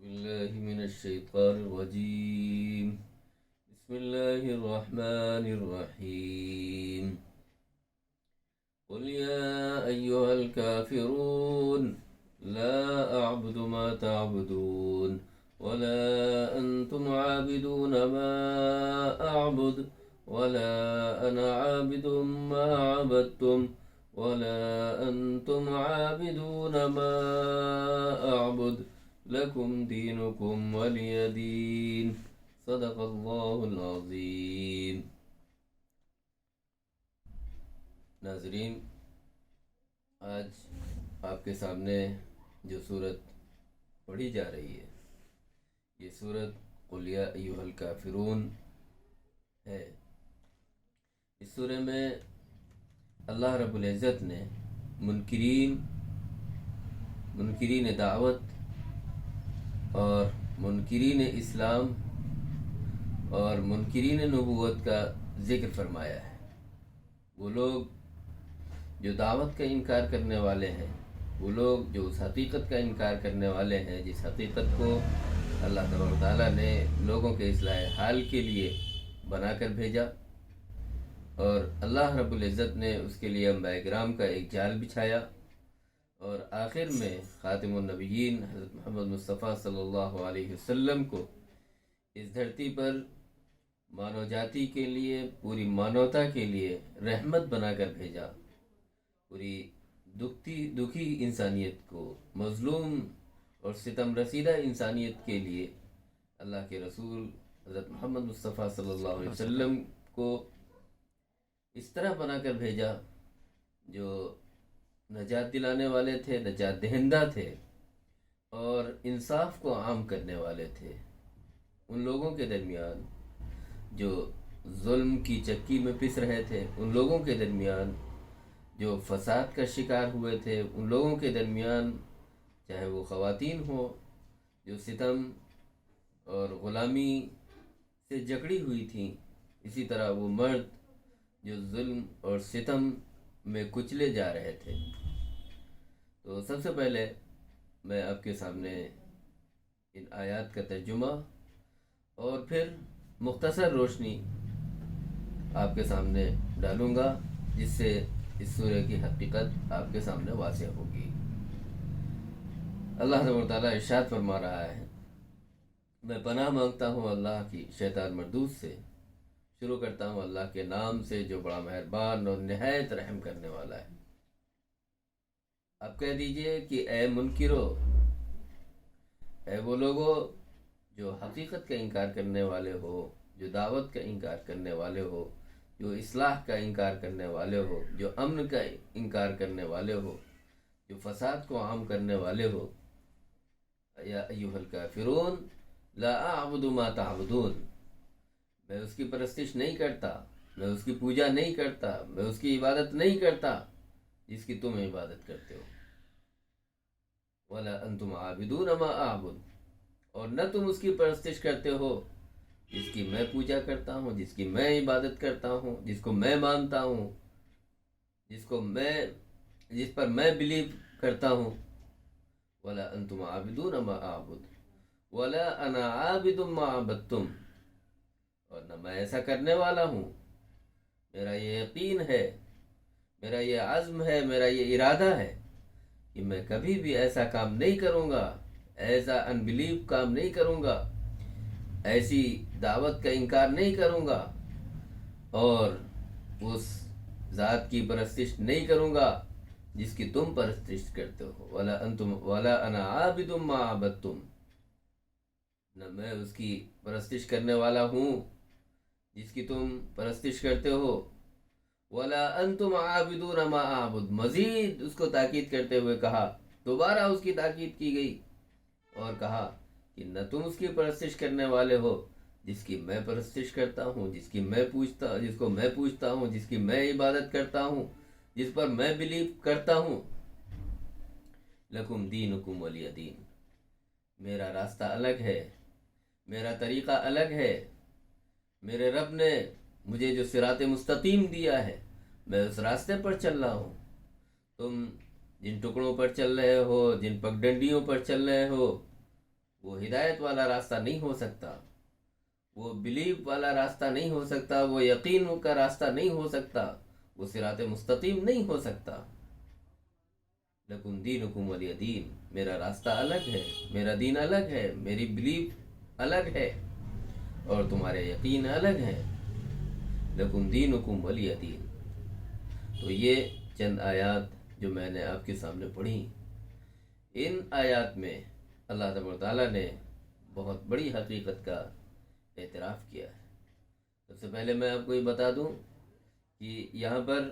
بالله من الشيطان الرجيم. بسم الله الرحمن الرحيم. قل يا أيها الكافرون لا أعبد ما تعبدون ولا أنتم عابدون ما أعبد ولا أنا عابد ما عبدتم ولا أنتم عابدون ما أعبد لكم دينكم ولي دين. صدق اللہ العظیم. ناظرین، آج آپ کے سامنے جو صورت پڑھی جا رہی ہے یہ صورت قل یا ایھا الکافرون ہے. اس سورہ میں اللہ رب العزت نے منکرین دعوت اور منکرین اسلام اور منکرین نبوت کا ذکر فرمایا ہے. وہ لوگ جو دعوت کا انکار کرنے والے ہیں، وہ لوگ جو اس حقیقت کا انکار کرنے والے ہیں جس حقیقت کو اللہ تبارک و تعالیٰ نے لوگوں کے اصلاح حال کے لیے بنا کر بھیجا، اور اللہ رب العزت نے اس کے لیے انبیاء کرام کا ایک جال بچھایا، اور آخر میں خاتم النبیین حضرت محمد مصطفیٰ صلی اللہ علیہ وسلم کو اس دھرتی پر مانو جاتی کے لیے، پوری مانوتا کے لیے رحمت بنا کر بھیجا. پوری دکھی انسانیت کو، مظلوم اور ستم رسیدہ انسانیت کے لیے اللہ کے رسول حضرت محمد مصطفیٰ صلی اللہ علیہ وسلم کو اس طرح بنا کر بھیجا جو نجات دلانے والے تھے، نجات دہندہ تھے، اور انصاف کو عام کرنے والے تھے. ان لوگوں کے درمیان جو ظلم کی چکی میں پس رہے تھے، ان لوگوں کے درمیان جو فساد کا شکار ہوئے تھے، ان لوگوں کے درمیان چاہے وہ خواتین ہوں جو ستم اور غلامی سے جکڑی ہوئی تھیں، اسی طرح وہ مرد جو ظلم اور ستم میں کچلے جا رہے تھے. تو سب سے پہلے میں آپ کے سامنے ان آیات کا ترجمہ اور پھر مختصر روشنی آپ کے سامنے ڈالوں گا، جس سے اس سورہ کی حقیقت آپ کے سامنے واضح ہوگی. اللہ تبارک و تعالیٰ ارشاد فرما رہا ہے، میں پناہ مانگتا ہوں اللہ کی شیطان مردود سے. شروع کرتا ہوں اللہ کے نام سے جو بڑا مہربان اور نہایت رحم کرنے والا ہے. اب کہہ دیجئے کہ اے منکرو، اے وہ لوگو جو حقیقت کا انکار کرنے والے ہو، جو دعوت کا انکار کرنے والے ہو، جو اصلاح کا انکار کرنے والے ہو، جو امن کا انکار کرنے والے ہو، جو فساد کو عام کرنے والے ہو. یا ایھا الکافرون لا اعبد ما تعبدون، میں اس کی پرستش نہیں کرتا، میں اس کی پوجا نہیں کرتا، میں اس کی عبادت نہیں کرتا جس کی تم عبادت کرتے ہو. وَلَا أَنْتُمْ عَابِدُونَ مَا أَعْبُدُ، اور نہ تم اس کی پرستش کرتے ہو جس کی میں پوجا کرتا ہوں، جس کی میں عبادت کرتا ہوں، جس کو میں مانتا ہوں، جس پر میں بلیو کرتا ہوں. وَلَا أَنْتُمْ عَابِدُونَ مَا أَعْبُدُ وَلَا أَنَا عَابِدٌ مَا عَبَدتُّمْ، اور نہ میں ایسا کرنے والا ہوں. میرا یہ یقین ہے، میرا یہ عزم ہے، میرا یہ ارادہ ہے کہ میں کبھی بھی ایسا کام نہیں کروں گا، ایسا انبلیو کام نہیں کروں گا، ایسی دعوت کا انکار نہیں کروں گا، اور اس ذات کی پرستش نہیں کروں گا جس کی تم پرستش کرتے ہو. وَلَا أَنَا عَابِدٌ مَا عَبَدتُّمْ، نہ میں اس کی پرستش کرنے والا ہوں جس کی تم پرستش کرتے ہو. وَلَا أَنْتُمْ عَابِدُونَ مَا أَعْبُدُ، مزید اس کو تاکید کرتے ہوئے کہا، دوبارہ اس کی تاکید کی گئی اور کہا کہ نہ تم اس کی پرستش کرنے والے ہو جس کی میں پرستش کرتا ہوں، جس کو میں پوجتا ہوں، جس کی میں عبادت کرتا ہوں، جس پر میں بلیو کرتا ہوں. لکم دینکم ولی دین، میرا راستہ الگ ہے، میرا طریقہ الگ ہے. میرے رب نے مجھے جو صراط مستقیم دیا ہے میں اس راستے پر چل رہا ہوں. تم جن ٹکڑوں پر چل رہے ہو، جن پگڈنڈیوں پر چل رہے ہو، وہ ہدایت والا راستہ نہیں ہو سکتا، وہ بلیو والا راستہ نہیں ہو سکتا، وہ یقین کا راستہ نہیں ہو سکتا، وہ صراط مستقیم نہیں ہو سکتا۔ لکم دینکم ولی دین، میرا راستہ الگ ہے، میرا دین الگ ہے، میری بلیف الگ ہے اور تمہارے یقین الگ ہیں۔ لکم دینکم ولی دین۔ تو یہ چند آیات جو میں نے آپ کے سامنے پڑھی، ان آیات میں اللہ تبارک تعالیٰ نے بہت بڑی حقیقت کا اعتراف کیا ہے۔ سب سے پہلے میں آپ کو یہ بتا دوں کہ یہاں پر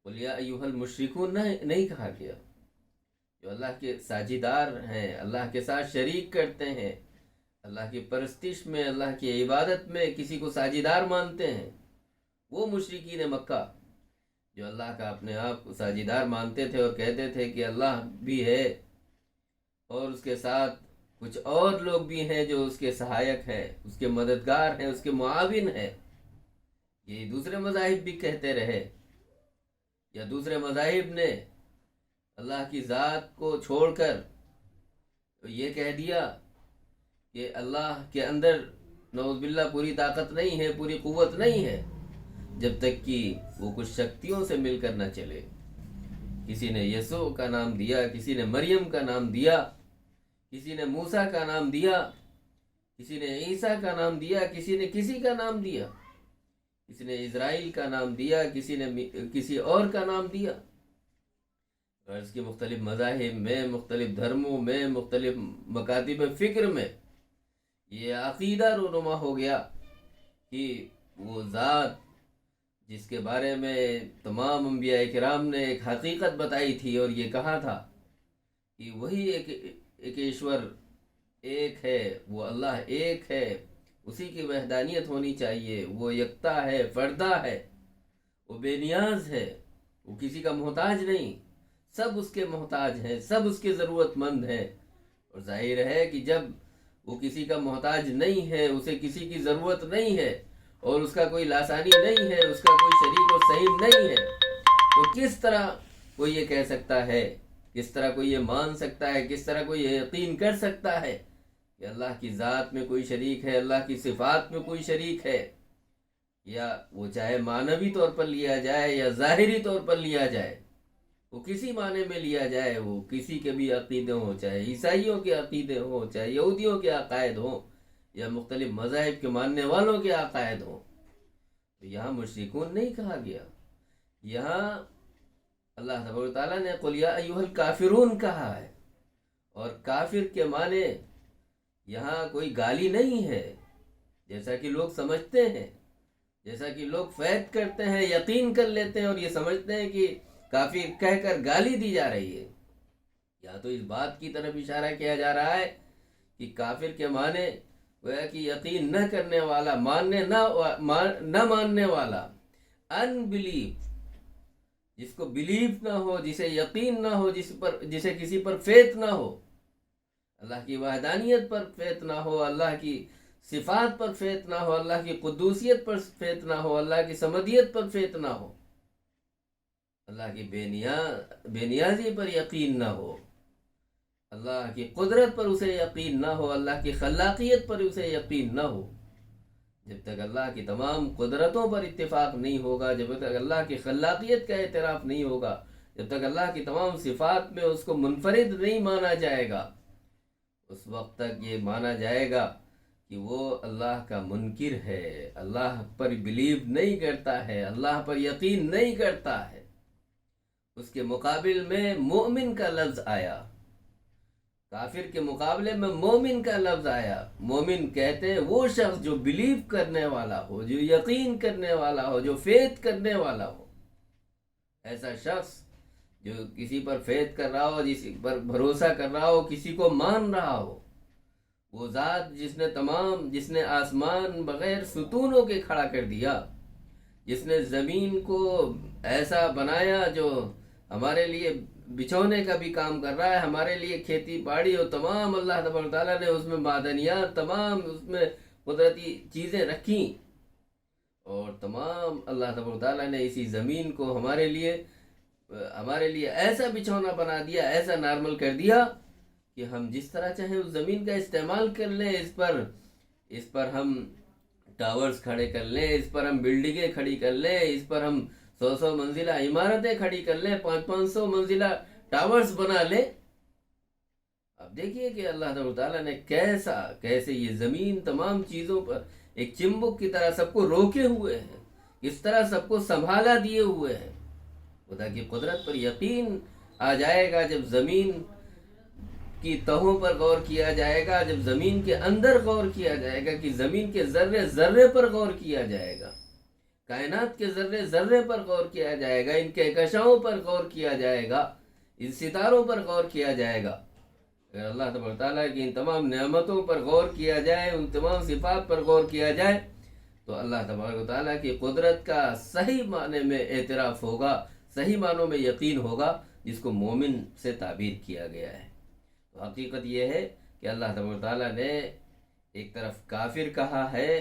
قل یا ایھا المشرکون نہیں کہا گیا۔ جو اللہ کے ساجدار ہیں، اللہ کے ساتھ شریک کرتے ہیں، اللہ کی پرستش میں، اللہ کی عبادت میں کسی کو ساجدار مانتے ہیں، وہ مشرکین مکہ جو اللہ کا اپنے آپ کو ساجدار مانتے تھے اور کہتے تھے کہ اللہ بھی ہے اور اس کے ساتھ کچھ اور لوگ بھی ہیں جو اس کے سہایک ہیں، اس کے مددگار ہیں، اس کے معاون ہیں۔ یہ دوسرے مذاہب بھی کہتے رہے، یا دوسرے مذاہب نے اللہ کی ذات کو چھوڑ کر یہ کہہ دیا کہ اللہ کے اندر نعوذ باللہ پوری طاقت نہیں ہے، پوری قوت نہیں ہے، جب تک کہ وہ کچھ شکتیوں سے مل کر نہ چلے۔ کسی نے یسوع کا نام دیا، کسی نے مریم کا نام دیا، کسی نے موسیٰ کا نام دیا، کسی نے عیسیٰ کا نام دیا، کسی نے کسی کا نام دیا، کسی نے اسرائیل کا نام دیا، کسی نے کسی اور کا نام دیا۔ اور اس کے مختلف مذاہب میں، مختلف دھرموں میں، مختلف مکاتب فکر میں یہ عقیدہ رونما ہو گیا کہ وہ ذات جس کے بارے میں تمام انبیاء کرام نے ایک حقیقت بتائی تھی اور یہ کہا تھا کہ وہی ایک ایشور ایک ہے، وہ اللہ ایک ہے، اسی کی وحدانیت ہونی چاہیے، وہ یکتا ہے، فردہ ہے، وہ بے نیاز ہے، وہ کسی کا محتاج نہیں، سب اس کے محتاج ہیں، سب اس کے ضرورت مند ہیں۔ اور ظاہر ہے کہ جب وہ کسی کا محتاج نہیں ہے، اسے کسی کی ضرورت نہیں ہے اور اس کا کوئی لاسانی نہیں ہے، اس کا کوئی شریک و سہیم نہیں ہے، تو کس طرح کوئی یہ کہہ سکتا ہے، کس طرح کوئی یہ مان سکتا ہے، کس طرح کوئی یہ یقین کر سکتا ہے کہ اللہ کی ذات میں کوئی شریک ہے، اللہ کی صفات میں کوئی شریک ہے، یا وہ چاہے معنوی طور پر لیا جائے یا ظاہری طور پر لیا جائے، وہ کسی معنی میں لیا جائے، وہ کسی کے بھی عقیدے ہوں، چاہے عیسائیوں کے عقیدے ہوں، چاہے یہودیوں کے عقائد ہوں، یا مختلف مذاہب کے ماننے والوں کے عقائد ہوں، تو یہاں مشرکون نہیں کہا گیا۔ یہاں اللہ تبارک تعالیٰ نے قل یا ایھا الکافرون کہا ہے، اور کافر کے معنی یہاں کوئی گالی نہیں ہے جیسا کہ لوگ سمجھتے ہیں، جیسا کہ لوگ فیض کرتے ہیں، یقین کر لیتے ہیں اور یہ سمجھتے ہیں کہ کافر کہہ کر گالی دی جا رہی ہے۔ یا تو اس بات کی طرف اشارہ کیا جا رہا ہے کہ کافر کے معنی گویا کہ یقین نہ کرنے والا، نہ ماننے والا، ان بلیف، جس کو بلیف نہ ہو، جسے یقین نہ ہو، جسے کسی پر فیت نہ ہو، اللہ کی وحدانیت پر فیت نہ ہو، اللہ کی صفات پر فیت نہ ہو، اللہ کی قدوسیت پر فیت نہ ہو، اللہ کی صمدیت پر فیت نہ ہو، اللہ کی بے نیازی پر یقین نہ ہو، اللہ کی قدرت پر اسے یقین نہ ہو، اللہ کی خلاقیت پر اسے یقین نہ ہو۔ جب تک اللہ کی تمام قدرتوں پر اتفاق نہیں ہوگا، جب تک اللہ کی خلاقیت کا اعتراف نہیں ہوگا، جب تک اللہ کی تمام صفات میں اس کو منفرد نہیں مانا جائے گا، اس وقت تک یہ مانا جائے گا کہ وہ اللہ کا منکر ہے، اللہ پر بلیو نہیں کرتا ہے، اللہ پر یقین نہیں کرتا ہے۔ اس کے مقابل میں مومن کا لفظ آیا، کافر کے مقابلے میں مومن کا لفظ آیا۔ مومن کہتے ہیں وہ شخص جو بلیو کرنے والا ہو، جو یقین کرنے والا ہو، جو فیت کرنے والا ہو۔ ایسا شخص جو کسی پر فیت کر رہا ہو، کسی پر بھروسہ کر رہا ہو، کسی کو مان رہا ہو، وہ ذات جس نے آسمان بغیر ستونوں کے کھڑا کر دیا، جس نے زمین کو ایسا بنایا جو ہمارے لیے بچھونے کا بھی کام کر رہا ہے، ہمارے لیے کھیتی باڑی اور تمام اللہ تبارک تعالیٰ نے اس میں معدنیات، تمام اس میں قدرتی چیزیں رکھیں، اور تمام اللہ تبارک تعالیٰ نے اسی زمین کو ہمارے لیے ایسا بچھونا بنا دیا، ایسا نارمل کر دیا کہ ہم جس طرح چاہیں اس زمین کا استعمال کر لیں، اس پر ہم ٹاورز کھڑے کر لیں، اس پر ہم بلڈنگیں کھڑی کر لیں، اس پر ہم 100 منزلہ عمارتیں کھڑی کر لیں، 500 منزلہ ٹاورز بنا لیں۔ اب دیکھیے کہ اللہ تعالیٰ نے کیسے یہ زمین تمام چیزوں پر ایک چمبک کی طرح سب کو روکے ہوئے ہیں، اس طرح سب کو سنبھالا دیے ہوئے ہیں۔ خدا کی قدرت پر یقین آ جائے گا جب زمین کی تہوں پر غور کیا جائے گا، جب زمین کے اندر غور کیا جائے گا، کہ زمین کے ذرے ذرے پر غور کیا جائے گا، کائنات کے ذرے ذرے پر غور کیا جائے گا، ان کہکشاؤں پر غور کیا جائے گا، ان ستاروں پر غور کیا جائے گا۔ اگر اللہ تبارک تعالیٰ کی ان تمام نعمتوں پر غور کیا جائے، ان تمام صفات پر غور کیا جائے، تو اللہ تبارک تعالیٰ کی قدرت کا صحیح معنی میں اعتراف ہوگا، صحیح معنوں میں یقین ہوگا، جس کو مومن سے تعبیر کیا گیا ہے۔ تو حقیقت یہ ہے کہ اللہ تبارک تعالیٰ نے ایک طرف کافر کہا ہے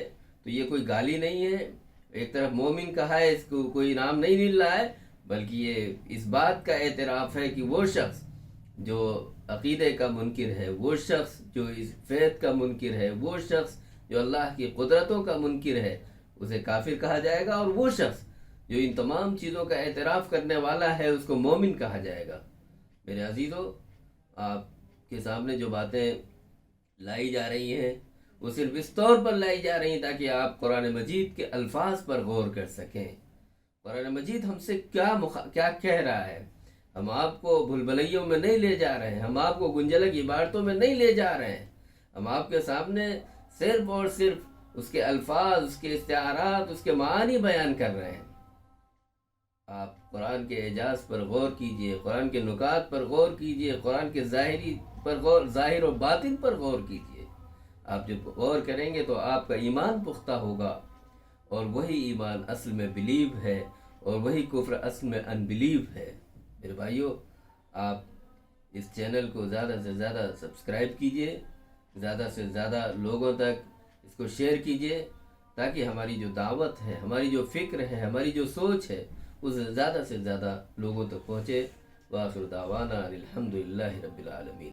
تو یہ کوئی گالی نہیں ہے، ایک طرف مومن کہا ہے، اس کو کوئی انعام نہیں مل رہا ہے، بلکہ یہ اس بات کا اعتراف ہے کہ وہ شخص جو عقیدے کا منکر ہے، وہ شخص جو اس فیض کا منکر ہے، وہ شخص جو اللہ کی قدرتوں کا منکر ہے، اسے کافر کہا جائے گا، اور وہ شخص جو ان تمام چیزوں کا اعتراف کرنے والا ہے، اس کو مومن کہا جائے گا۔ میرے عزیزو، آپ کے سامنے جو باتیں لائی جا رہی ہیں وہ صرف اس طور پر لائی جا رہی ہیں تاکہ آپ قرآن مجید کے الفاظ پر غور کر سکیں۔ قرآن مجید ہم سے کیا کہہ رہا ہے؟ ہم آپ کو بھلبلیوں میں نہیں لے جا رہے ہیں، ہم آپ کو گنجلک عبارتوں میں نہیں لے جا رہے ہیں، ہم آپ کے سامنے صرف اور صرف اس کے الفاظ، اس کے استعارات، اس کے معانی بیان کر رہے ہیں۔ آپ قرآن کے اعجاز پر غور کیجئے، قرآن کے نکات پر غور کیجئے، قرآن کے ظاہر و باطن پر غور کیجئے۔ آپ جب غور کریں گے تو آپ کا ایمان پختہ ہوگا، اور وہی ایمان اصل میں بلیو ہے، اور وہی کفر اصل میں ان بلیو ہے۔ میرے بھائیو، آپ اس چینل کو زیادہ سے زیادہ سبسکرائب کیجئے، زیادہ سے زیادہ لوگوں تک اس کو شیئر کیجئے، تاکہ ہماری جو دعوت ہے، ہماری جو فکر ہے، ہماری جو سوچ ہے، وہ زیادہ سے زیادہ لوگوں تک پہنچے۔ وآخر دعوانا الحمدللہ رب العالمین۔